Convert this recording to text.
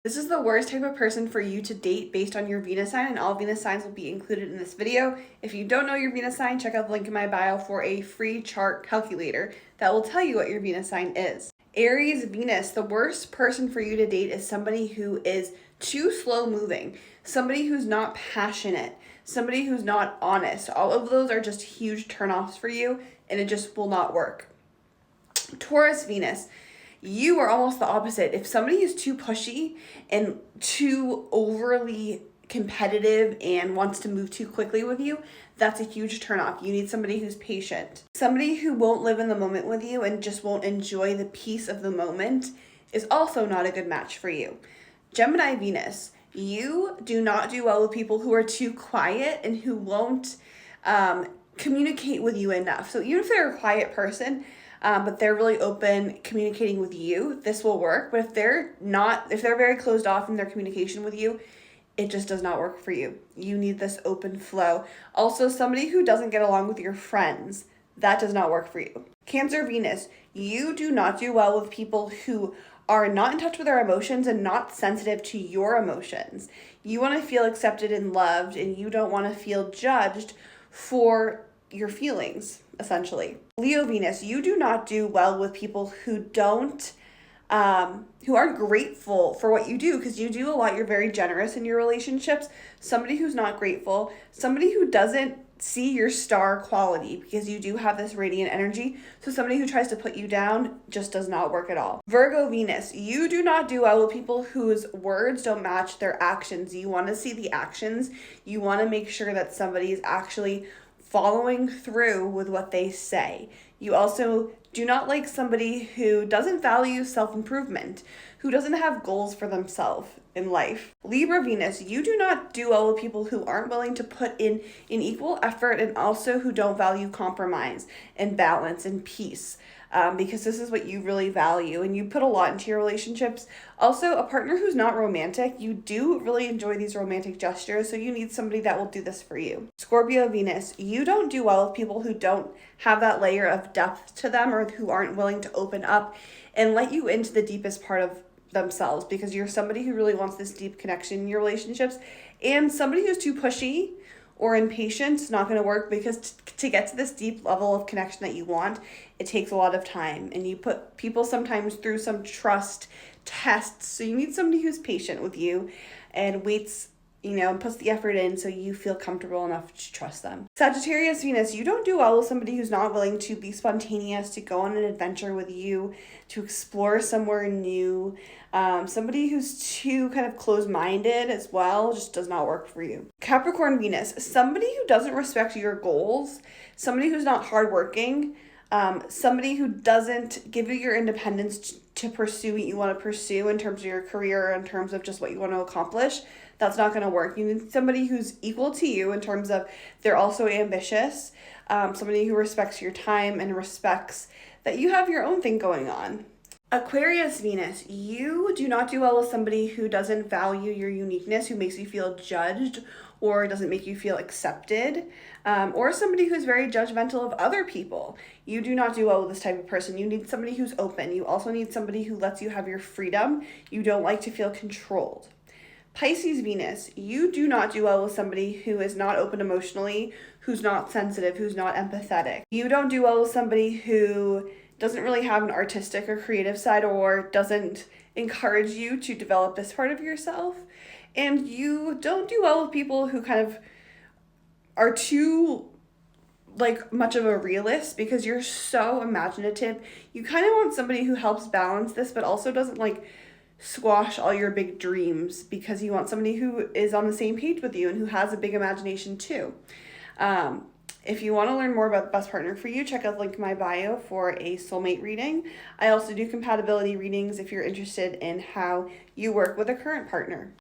This is the worst type of person for you to date based on your Venus sign, and all Venus signs will be included in this video. If you don't know your Venus sign, check out the link in my bio for a free chart calculator that will tell you what your Venus sign is. Aries Venus, the worst person for you to date is somebody who is too slow moving, somebody who's not passionate, somebody who's not honest. All of those are just huge turnoffs for you, and it just will not work. Taurus Venus, you are almost the opposite. If somebody is too pushy and too overly competitive and wants to move too quickly with you, that's a huge turnoff. You need somebody who's patient. Somebody who won't live in the moment with you and just won't enjoy the peace of the moment is also not a good match for you. Gemini Venus, you do not do well with people who are too quiet and who won't communicate with you enough. So even if they're a quiet person, but they're really open communicating with you, this will work. But if they're very closed off in their communication with you, it just does not work for you. You need this open flow. Also, somebody who doesn't get along with your friends, that does not work for you. Cancer Venus, you do not do well with people who are not in touch with their emotions and not sensitive to your emotions. You want to feel accepted and loved, and you don't want to feel judged for your feelings, essentially. Leo Venus, you do not do well with people who aren't grateful for what you do, because you do a lot. You're very generous in your relationships. Somebody who's not grateful, somebody who doesn't see your star quality, because you do have this radiant energy. So somebody who tries to put you down just does not work at all. Virgo Venus, you do not do well with people whose words don't match their actions. You want to see the actions. You want to make sure that somebody is actually following through with what they say. You also do not like somebody who doesn't value self-improvement, who doesn't have goals for themselves in life. Libra Venus, you do not do well with people who aren't willing to put in an equal effort, and also who don't value compromise and balance and peace. Because this is what you really value and you put a lot into your relationships. Also, a partner who's not romantic, you do really enjoy these romantic gestures, so you need somebody that will do this for you. Scorpio Venus, you don't do well with people who don't have that layer of depth to them, or who aren't willing to open up and let you into the deepest part of themselves, because you're somebody who really wants this deep connection in your relationships. And somebody who's too pushy or impatient is not going to work, because to get to this deep level of connection that you want, it takes a lot of time, and you put people sometimes through some trust tests. So you need somebody who's patient with you and waits, and puts the effort in so you feel comfortable enough to trust them. Sagittarius Venus, you don't do well with somebody who's not willing to be spontaneous, to go on an adventure with you, to explore somewhere new. Somebody who's too kind of closed-minded as well just does not work for you. Capricorn Venus, somebody who doesn't respect your goals, somebody who's not hardworking, somebody who doesn't give you your independence to pursue what you want to pursue in terms of your career, in terms of just what you want to accomplish. That's not going to work. You need somebody who's equal to you in terms of they're also ambitious, somebody who respects your time and respects that you have your own thing going on. Aquarius Venus, you do not do well with somebody who doesn't value your uniqueness, who makes you feel judged or doesn't make you feel accepted, or somebody who's very judgmental of other people. You do not do well with this type of person. You need somebody who's open. You also need somebody who lets you have your freedom. You don't like to feel controlled. Pisces Venus, you do not do well with somebody who is not open emotionally, who's not sensitive, who's not empathetic. You don't do well with somebody who doesn't really have an artistic or creative side, or doesn't encourage you to develop this part of yourself. And you don't do well with people who kind of are too much of a realist, because you're so imaginative. You kind of want somebody who helps balance this, but also doesn't squash all your big dreams, because you want somebody who is on the same page with you and who has a big imagination too. If you want to learn more about the best partner for you, check out the link in my bio for a soulmate reading. I also do compatibility readings if you're interested in how you work with a current partner.